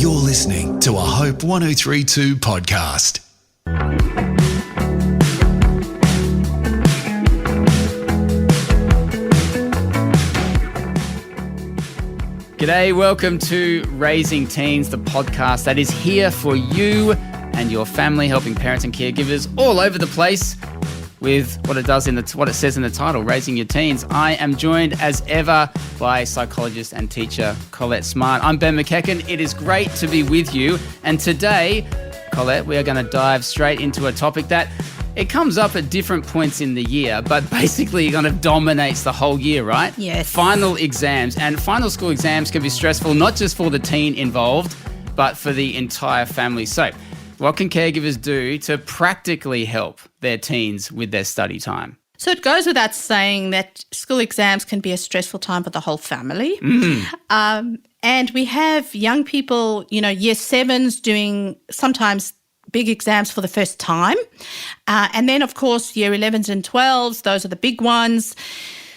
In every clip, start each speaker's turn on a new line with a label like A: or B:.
A: You're listening to a Hope 1032 podcast.
B: G'day, welcome to Raising Teens, the podcast that is here for you and your family, helping parents and caregivers all over the place with what it says in the title, Raising Your Teens. I am joined as ever by psychologist and teacher Collett Smart. I'm Ben McEachern. It is great to be with you. And today, Collett, we are going to dive straight into a topic that it comes up at different points in the year, but basically kind of dominates the whole year, right?
C: Yes.
B: Final exams. And final school exams can be stressful, not just for the teen involved, but for the entire family. So what can caregivers do to practically help their teens with their study time?
C: So it goes without saying that school exams can be a stressful time for the whole family. And we have young people, year sevens doing sometimes big exams for the first time. And then, of course, year 11s and 12s, those are the big ones.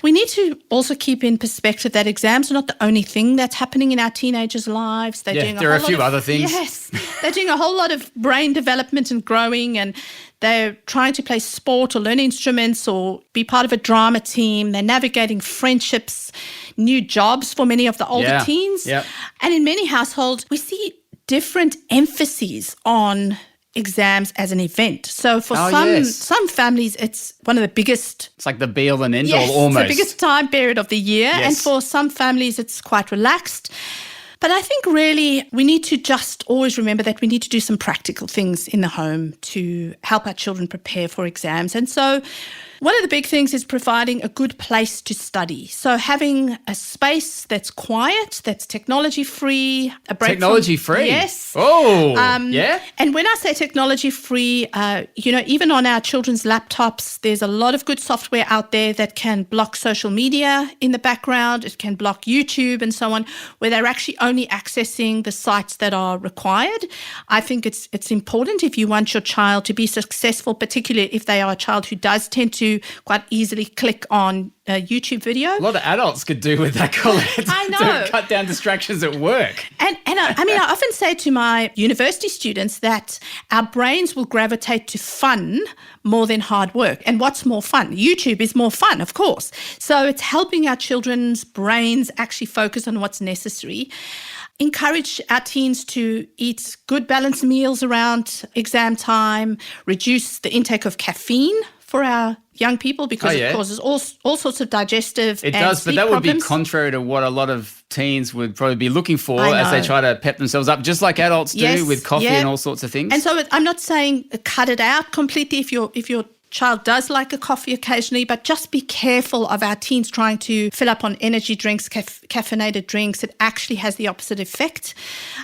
C: We need to also keep in perspective that exams are not the only thing that's happening in our teenagers' lives.
B: There are a few other things.
C: Yes, they're doing a whole lot of brain development and growing, and they're trying to play sport or learn instruments or be part of a drama team. They're navigating friendships, new jobs for many of the older teens.
B: Yep.
C: And in many households, we see different emphases on exams as an event. So for some families, it's one of the biggest.
B: It's like the be all and end
C: Yes,
B: all almost.
C: it's the biggest time period of the year.
B: Yes.
C: And for some families, it's quite relaxed. But I think really we need to just always remember that we need to do some practical things in the home to help our children prepare for exams. And so one of the big things is providing a good place to study. So having a space that's quiet, that's technology-free.
B: Technology-free?
C: Yes.
B: Oh, yeah?
C: And when I say technology-free, even on our children's laptops, there's a lot of good software out there that can block social media in the background. It can block YouTube and so on, where they're actually only accessing the sites that are required. I think it's important if you want your child to be successful, particularly if they are a child who does tend to quite easily click on a YouTube video.
B: A lot of adults could do with that, Collett.
C: I know.
B: To cut down distractions at work.
C: And I often say to my university students that our brains will gravitate to fun more than hard work. And what's more fun? YouTube is more fun, of course. So it's helping our children's brains actually focus on what's necessary. Encourage our teens to eat good balanced meals around exam time, reduce the intake of caffeine for our young people because it causes all sorts of digestive
B: It
C: and
B: does, but
C: sleep
B: that would
C: problems.
B: be contrary to what a lot of teens would probably be looking for as they try to pep themselves up, just like adults do with coffee and all sorts of things.
C: And so I'm not saying cut it out completely if your child does like a coffee occasionally, but just be careful of our teens trying to fill up on energy drinks, caffeinated drinks. It actually has the opposite effect.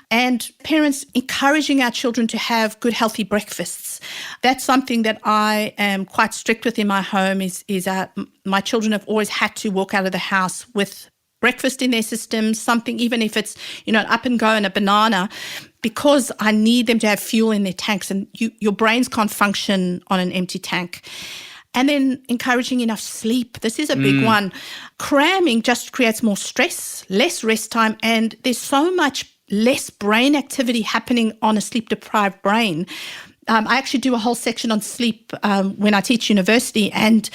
C: And parents encouraging our children to have good, healthy breakfasts. That's something that I am quite strict with in my home is my children have always had to walk out of the house with breakfast in their system, something, even if it's, an up and go and a banana, because I need them to have fuel in their tanks, and your brains can't function on an empty tank. And then encouraging enough sleep. This is a big one. Cramming just creates more stress, less rest time, and there's so much less brain activity happening on a sleep-deprived brain. I actually do a whole section on sleep when I teach university, and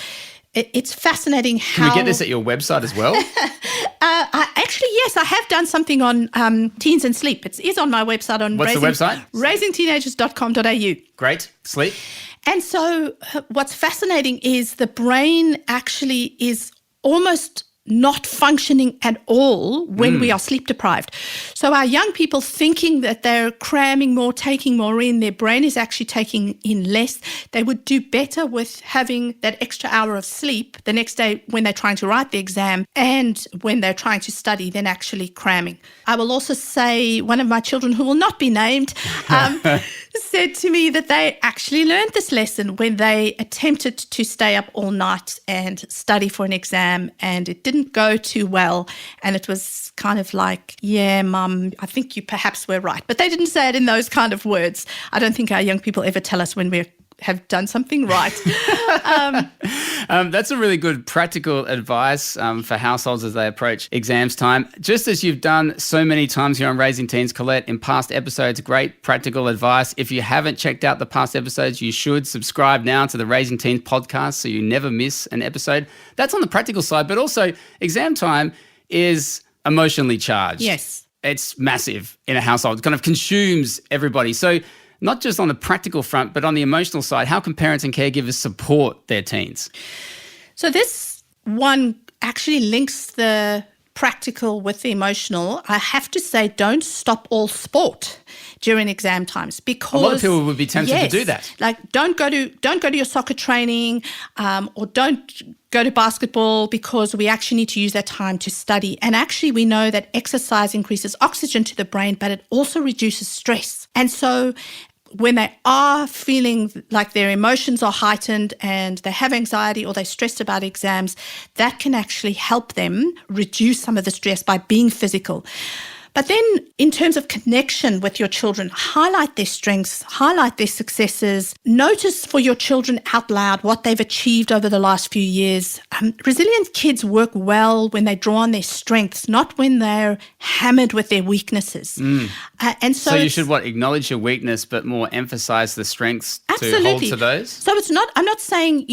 C: it's fascinating how...
B: Can we get this at your website as well?
C: Yes, I have done something on teens and sleep. It is on my website.
B: What's the website?
C: raisingteenagers.com.au.
B: Great. Sleep.
C: And so what's fascinating is the brain actually is almost not functioning at all when we are sleep deprived. So our young people thinking that they're cramming more, taking more in, their brain is actually taking in less. They would do better with having that extra hour of sleep the next day when they're trying to write the exam and when they're trying to study than actually cramming. I will also say one of my children, who will not be named, said to me that they actually learned this lesson when they attempted to stay up all night and study for an exam, and it didn't go too well. And it was kind of like, yeah, Mum, I think you perhaps were right. But they didn't say it in those kind of words. I don't think our young people ever tell us when we're have done something right.
B: That's a really good practical advice for households as they approach exams time. Just as you've done so many times here on Raising Teens, Collett, in past episodes, great practical advice. If you haven't checked out the past episodes, you should subscribe now to the Raising Teens podcast so you never miss an episode. That's on the practical side, but also exam time is emotionally charged.
C: Yes.
B: It's massive in a household. It kind of consumes everybody. So not just on the practical front, but on the emotional side, how can parents and caregivers support their teens?
C: So this one actually links the practical with the emotional. I have to say, don't stop all sport during exam times, because
B: a lot of people would be tempted to do that.
C: Like don't go to your soccer training, or don't go to basketball, because we actually need to use that time to study. And actually we know that exercise increases oxygen to the brain, but it also reduces stress. And so when they are feeling like their emotions are heightened and they have anxiety or they're stressed about exams, that can actually help them reduce some of the stress by being physical. But then in terms of connection with your children, highlight their strengths, highlight their successes. Notice for your children out loud what they've achieved over the last few years. Resilient kids work well when they draw on their strengths, not when they're hammered with their weaknesses. And so
B: you should acknowledge your weakness, but more emphasize the strengths
C: absolutely.
B: to hold to those?
C: So I'm not saying,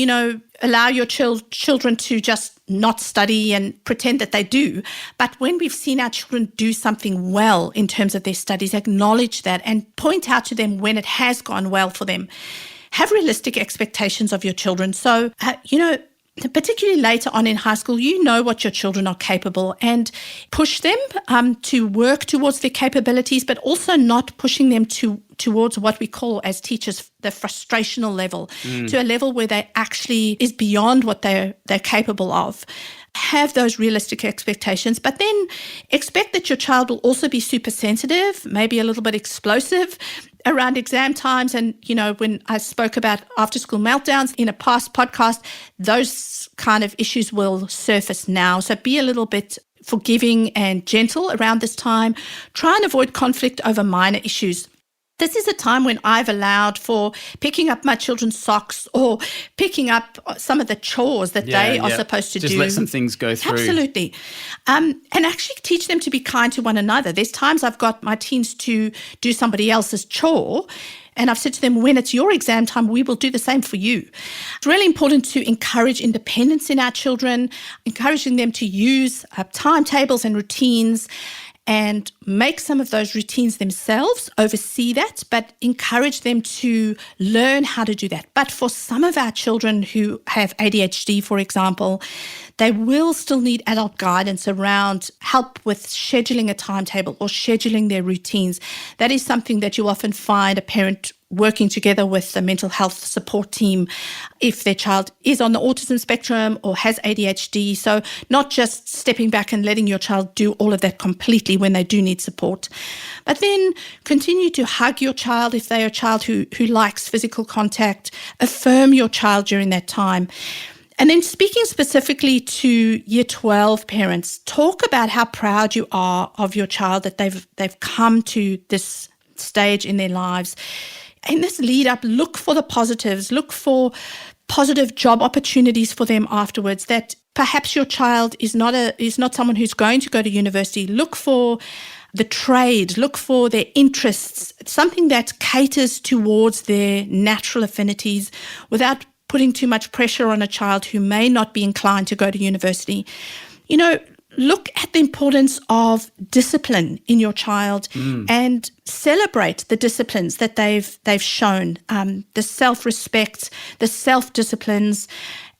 C: allow your children to just not study and pretend that they do. But when we've seen our children do something well in terms of their studies, acknowledge that and point out to them when it has gone well for them. Have realistic expectations of your children. So, particularly later on in high school, you know what your children are capable, and push them to work towards their capabilities, but also not pushing them towards what we call as teachers the frustrational level, to a level where they actually is beyond what they're capable of. Have those realistic expectations, but then expect that your child will also be super sensitive, maybe a little bit explosive around exam times. And, when I spoke about after-school meltdowns in a past podcast, those kind of issues will surface now. So be a little bit forgiving and gentle around this time. Try and avoid conflict over minor issues. This is a time when I've allowed for picking up my children's socks or picking up some of the chores that they are supposed to do.
B: Just let some things go through.
C: Absolutely. And actually teach them to be kind to one another. There's times I've got my teens to do somebody else's chore, and I've said to them, when it's your exam time, we will do the same for you. It's really important to encourage independence in our children, encouraging them to use timetables and routines, and make some of those routines themselves, oversee that, but encourage them to learn how to do that. But for some of our children who have ADHD, for example, they will still need adult guidance around help with scheduling a timetable or scheduling their routines. That is something that you often find a parent working together with the mental health support team if their child is on the autism spectrum or has ADHD. So not just stepping back and letting your child do all of that completely when they do need support. But then continue to hug your child if they're a child who likes physical contact. Affirm your child during that time. And then speaking specifically to Year 12 parents, talk about how proud you are of your child that they've come to this stage in their lives. In this lead up, look for the positives, look for positive job opportunities for them afterwards, that perhaps your child is not someone who's going to go to university. Look for the trade, look for their interests, something that caters towards their natural affinities without putting too much pressure on a child who may not be inclined to go to university. Look at the importance of discipline in your child and celebrate the disciplines that they've shown, the self-respect, the self-disciplines,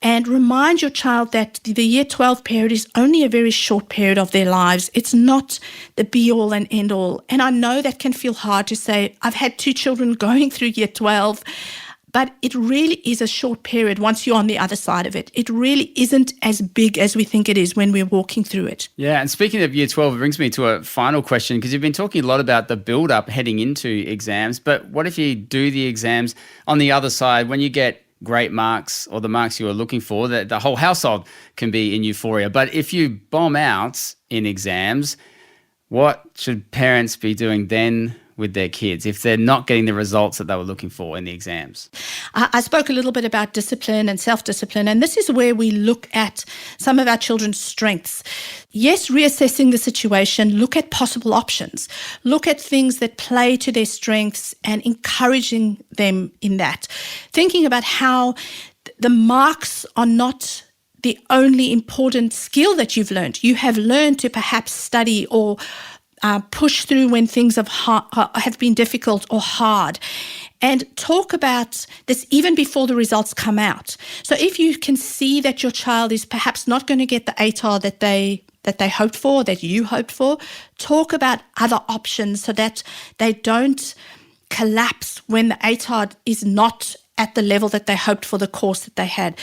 C: and remind your child that the Year 12 period is only a very short period of their lives. It's not the be-all and end-all. And I know that can feel hard to say. I've had 2 children going through Year 12, but it really is a short period once you're on the other side of it. It really isn't as big as we think it is when we're walking through it.
B: Yeah, and speaking of Year 12, it brings me to a final question, because you've been talking a lot about the build-up heading into exams, but what if you do the exams on the other side when you get great marks or the marks you are looking for? The whole household can be in euphoria. But if you bomb out in exams, what should parents be doing then with their kids if they're not getting the results that they were looking for in the exams?
C: I spoke a little bit about discipline and self-discipline, and this is where we look at some of our children's strengths. Yes, reassessing the situation, look at possible options, look at things that play to their strengths and encouraging them in that. Thinking about how the marks are not the only important skill that you've learned. You have learned to perhaps study or push through when things have been difficult or hard. And talk about this even before the results come out. So if you can see that your child is perhaps not going to get the ATAR that they hoped for, that you hoped for, talk about other options so that they don't collapse when the ATAR is not at the level that they hoped for the course that they had.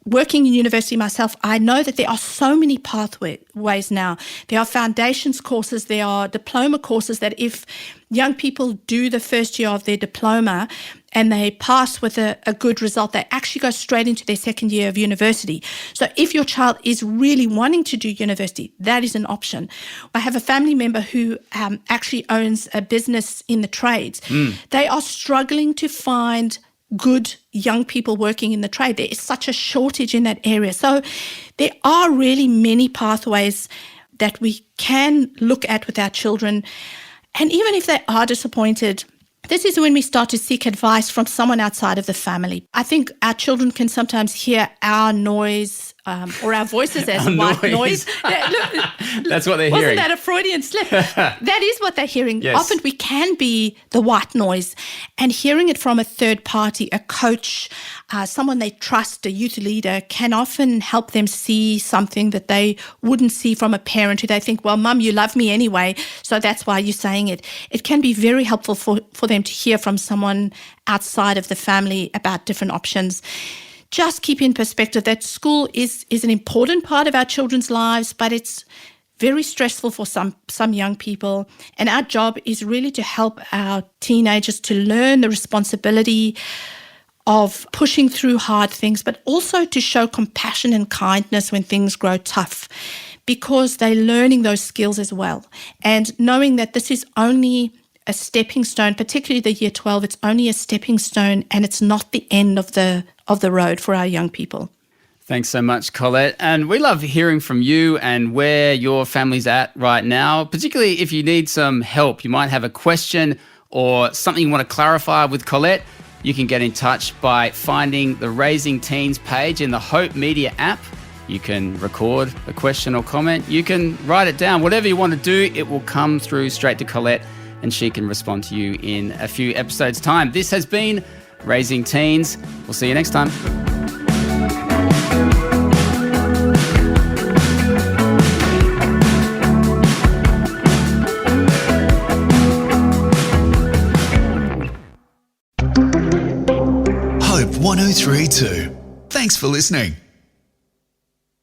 C: Working in university myself, I know that there are so many pathways now. There are foundations courses, there are diploma courses that if young people do the first year of their diploma and they pass with a good result, they actually go straight into their second year of university. So if your child is really wanting to do university, that is an option. I have a family member who actually owns a business in the trades. They are struggling to find good young people working in the trade. There is such a shortage in that area. So there are really many pathways that we can look at with our children. And even if they are disappointed, this is when we start to seek advice from someone outside of the family. I think our children can sometimes hear our noise or our voices as white noise.
B: That's what they're hearing.
C: Wasn't that a Freudian slip? That is what they're hearing.
B: Yes.
C: Often we can be the white noise, and hearing it from a third party, a coach, someone they trust, a youth leader, can often help them see something that they wouldn't see from a parent who they think, well, Mum, you love me anyway, so that's why you're saying it. It can be very helpful for them to hear from someone outside of the family about different options. Just keep in perspective that school is an important part of our children's lives, but it's very stressful for some young people. And our job is really to help our teenagers to learn the responsibility of pushing through hard things, but also to show compassion and kindness when things grow tough, because they're learning those skills as well. And knowing that this is only a stepping stone, particularly the year 12, it's only a stepping stone and it's not the end of the road for our young people.
B: Thanks so much, Collett. And we love hearing from you and where your family's at right now, particularly if you need some help. You might have a question or something you want to clarify with Collett. You can get in touch by finding the Raising Teens page in the Hope Media app. You can record a question or comment. You can write it down. Whatever you want to do, it will come through straight to Collett and she can respond to you in a few episodes' time. This has been Raising Teens. We'll see you next time.
A: Hope 1032. Thanks for listening.